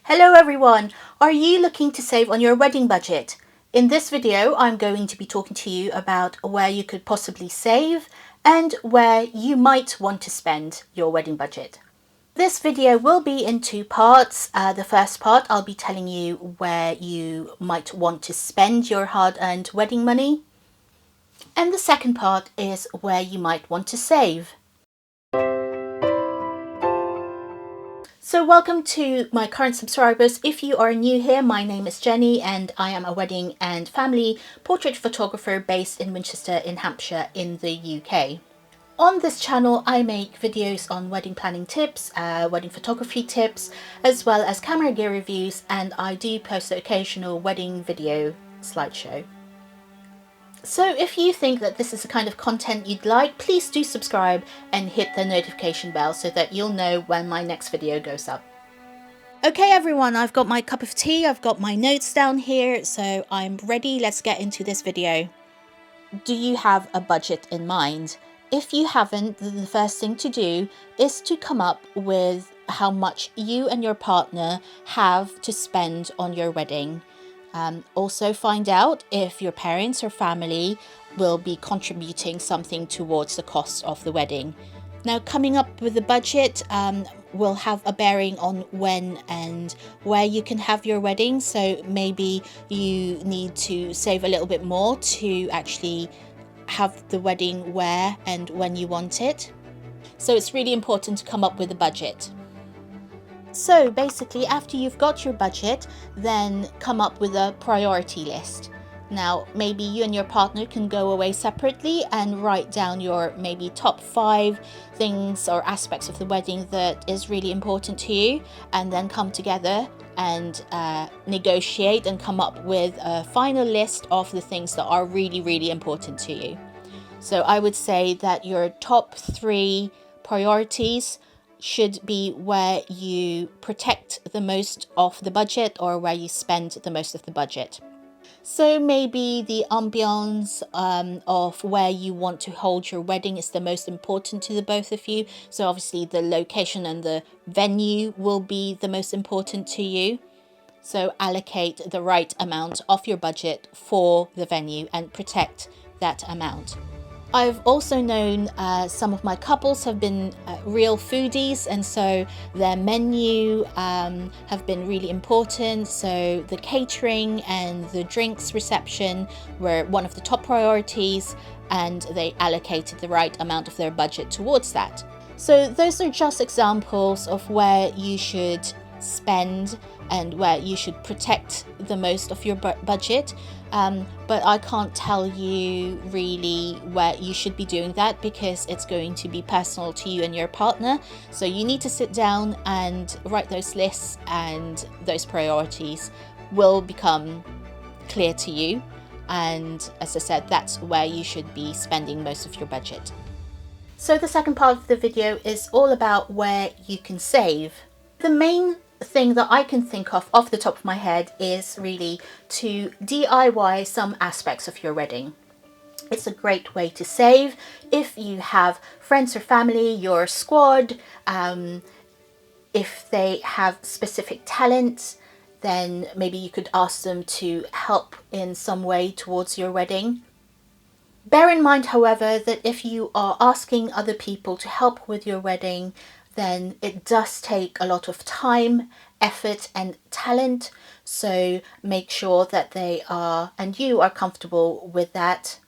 Hello everyone! Are you looking to save on your wedding budget? In this video, I'm going to be talking to you about where you could possibly save and where you might want to spend your wedding budget. This video will be in two parts. The first part, I'll be telling you where you might want to spend your hard-earned wedding money. And the second part is where you might want to save. So welcome to my current subscribers. If you are new here, my name is Jenny and I am a wedding and family portrait photographer based in Winchester in Hampshire in the UK. On this channel, I make videos on wedding planning tips, wedding photography tips, as well as camera gear reviews, and I do post the occasional wedding video slideshow. So if you think that this is the kind of content you'd like, please do subscribe and hit the notification bell so that you'll know when my next video goes up. Okay everyone, I've got my cup of tea, I've got my notes down here, so I'm ready. Let's get into this video. Do you have a budget in mind? If you haven't, then the first thing to do is to come up with how much you and your partner have to spend on your wedding. Also find out if your parents or family will be contributing something towards the cost of the wedding. Now, coming up with a budget will have a bearing on when and where you can have your wedding. So maybe you need to save a little bit more to actually have the wedding where and when you want it. So it's really important to come up with a budget. So basically, after you've got your budget, then come up with a priority list. Now, maybe you and your partner can go away separately and write down your maybe top 5 things or aspects of the wedding that is really important to you, and then come together and negotiate and come up with a final list of the things that are really, really important to you. So I would say that your top 3 priorities should be where you protect the most of the budget or where you spend the most of the budget. So maybe the ambiance of where you want to hold your wedding is the most important to the both of you. So obviously the location and the venue will be the most important to you. So allocate the right amount of your budget for the venue and protect that amount. I've also known some of my couples have been real foodies, and so their menu have been really important. So the catering and the drinks reception were one of the top priorities, and they allocated the right amount of their budget towards that. So those are just examples of where you should spend and where you should protect the most of your budget. But I can't tell you really where you should be doing that because it's going to be personal to you and your partner. So you need to sit down and write those lists, and those priorities will become clear to you. And as I said, that's where you should be spending most of your budget. So the second part of the video is all about where you can save. The main thing that I can think of off the top of my head is really to DIY some aspects of your wedding. It's a great way to save. If you have friends or family, your squad, if they have specific talents, then maybe you could ask them to help in some way towards your wedding. Bear in mind, however, that if you are asking other people to help with your wedding, then it does take a lot of time, effort and talent. So make sure that they are and you are comfortable with that.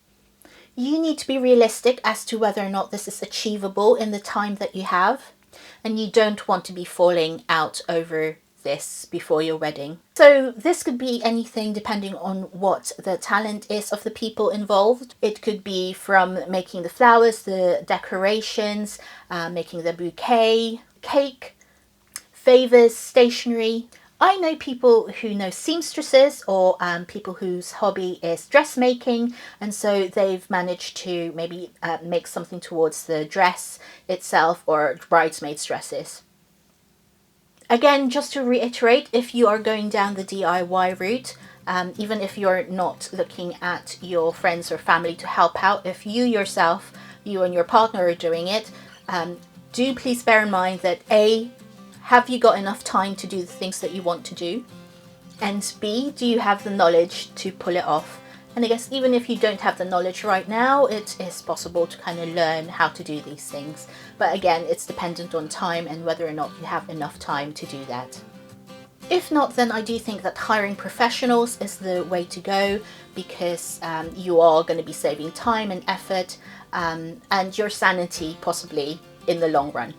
You need to be realistic as to whether or not this is achievable in the time that you have. And you don't want to be falling out over this before your wedding. So this could be anything depending on what the talent is of the people involved. It could be from making the flowers, the decorations, making the bouquet, cake, favors, stationery. I know people who know seamstresses or people whose hobby is dressmaking, and so they've managed to maybe make something towards the dress itself or bridesmaids' dresses. Again, just to reiterate, if you are going down the DIY route, even if you're not looking at your friends or family to help out, if you yourself, you and your partner are doing it, do please bear in mind that A, have you got enough time to do the things that you want to do? And B, do you have the knowledge to pull it off? And I guess even if you don't have the knowledge right now, it is possible to kind of learn how to do these things. But again, it's dependent on time and whether or not you have enough time to do that. If not, then I do think that hiring professionals is the way to go, because you are going to be saving time and effort and your sanity possibly in the long run.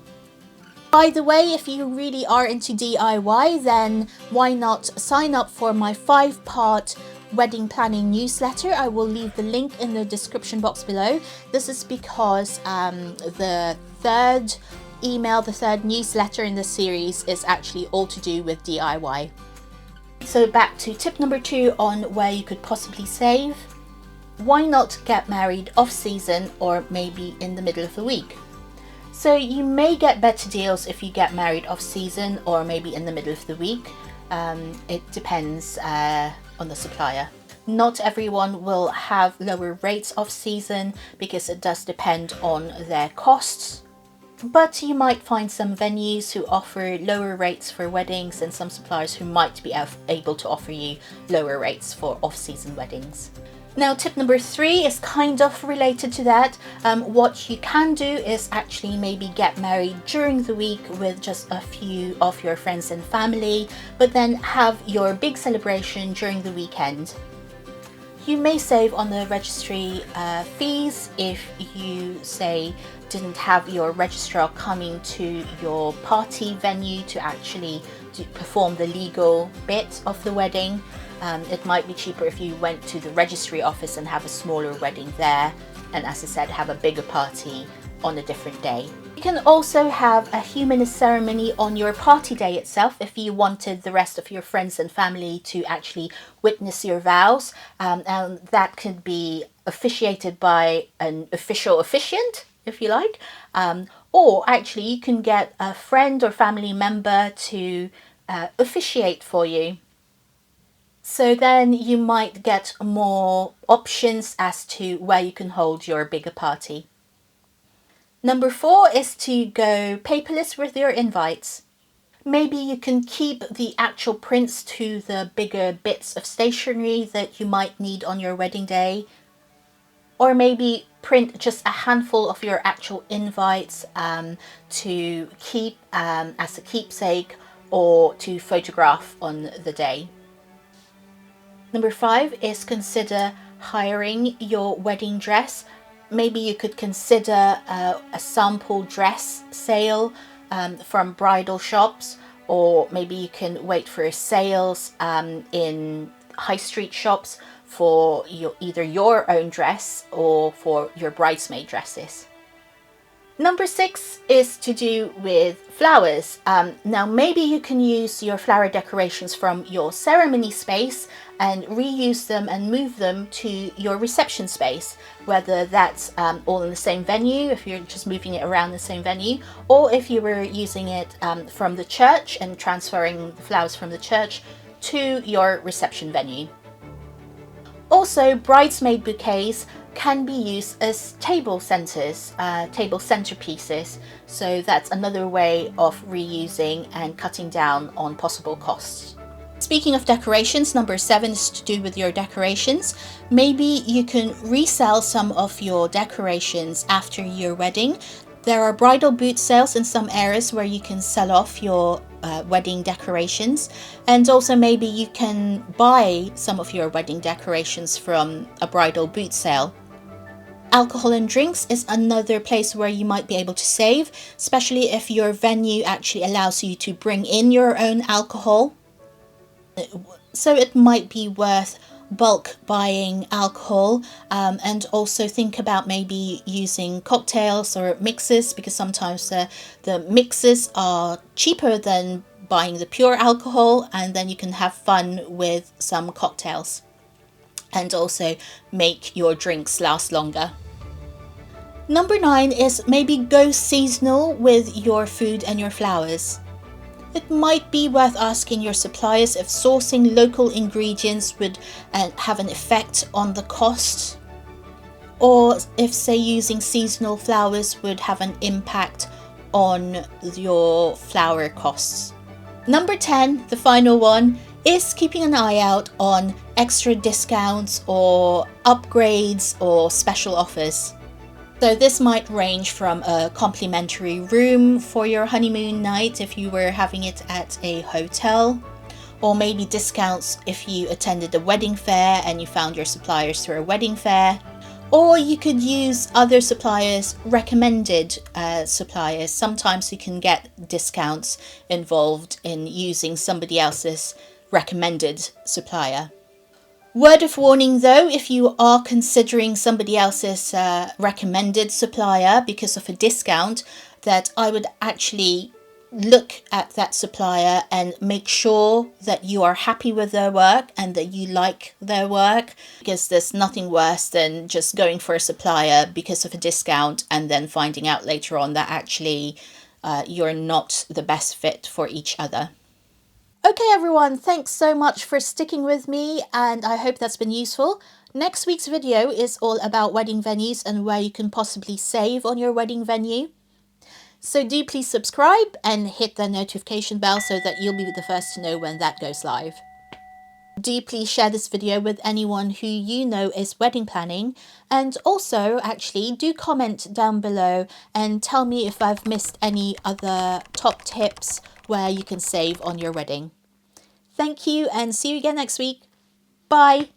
By the way, if you really are into DIY, then why not sign up for my 5-part wedding planning newsletter? I will leave the link in the description box below. This is because the third newsletter in the series is actually all to do with DIY. So back to tip number 2 on where you could possibly save. Why not get married off season or maybe in the middle of the week? So you may get better deals if you get married off season or maybe in the middle of the week. It depends on the supplier. Not everyone will have lower rates off season because it does depend on their costs. But you might find some venues who offer lower rates for weddings and some suppliers who might be able to offer you lower rates for off-season weddings. Now, tip number 3 is kind of related to that. What you can do is actually maybe get married during the week with just a few of your friends and family, but then have your big celebration during the weekend. You may save on the registry fees if you, say, didn't have your registrar coming to your party venue to actually perform the legal bit of the wedding. It might be cheaper if you went to the registry office and have a smaller wedding there, and as I said, have a bigger party on a different day. You can also have a humanist ceremony on your party day itself if you wanted the rest of your friends and family to actually witness your vows, and that could be officiated by an official officiant, if you like, or actually you can get a friend or family member to officiate for you. So then you might get more options as to where you can hold your bigger party. Number 4 is to go paperless with your invites. Maybe you can keep the actual prints to the bigger bits of stationery that you might need on your wedding day. Or maybe print just a handful of your actual invites to keep as a keepsake or to photograph on the day. Number 5 is consider hiring your wedding dress. Maybe you could consider a sample dress sale from bridal shops, or maybe you can wait for sales in high street shops for either your own dress or for your bridesmaid dresses. Number 6 is to do with flowers. Now maybe you can use your flower decorations from your ceremony space and reuse them and move them to your reception space, whether that's all in the same venue, if you're just moving it around the same venue, or if you were using it from the church and transferring the flowers from the church to your reception venue. Also, bridesmaid bouquets can be used as table centers, table centerpieces. So that's another way of reusing and cutting down on possible costs. Speaking of decorations, number 7 is to do with your decorations. Maybe you can resell some of your decorations after your wedding. There are bridal boot sales in some areas where you can sell off your wedding decorations, and also maybe you can buy some of your wedding decorations from a bridal boot sale. Alcohol and drinks is another place where you might be able to save, especially if your venue actually allows you to bring in your own alcohol. So it might be worth bulk buying alcohol, and also think about maybe using cocktails or mixes, because sometimes the mixes are cheaper than buying the pure alcohol, and then you can have fun with some cocktails and also make your drinks last longer. Number 9 is maybe go seasonal with your food and your flowers. It might be worth asking your suppliers if sourcing local ingredients would have an effect on the cost, or if, say, using seasonal flowers would have an impact on your flower costs. Number 10, the final one, is keeping an eye out on extra discounts or upgrades or special offers. So this might range from a complimentary room for your honeymoon night if you were having it at a hotel, or maybe discounts if you attended a wedding fair and you found your suppliers through a wedding fair. Or you could use other suppliers, recommended suppliers. Sometimes you can get discounts involved in using somebody else's recommended supplier. Word of warning though, if you are considering somebody else's recommended supplier because of a discount, that I would actually look at that supplier and make sure that you are happy with their work and that you like their work, because there's nothing worse than just going for a supplier because of a discount and then finding out later on that actually you're not the best fit for each other. Okay everyone, thanks so much for sticking with me and I hope that's been useful. Next week's video is all about wedding venues and where you can possibly save on your wedding venue. So do please subscribe and hit the notification bell so that you'll be the first to know when that goes live. Do please share this video with anyone who you know is wedding planning, and also actually do comment down below and tell me if I've missed any other top tips where you can save on your wedding. Thank you and see you again next week. Bye.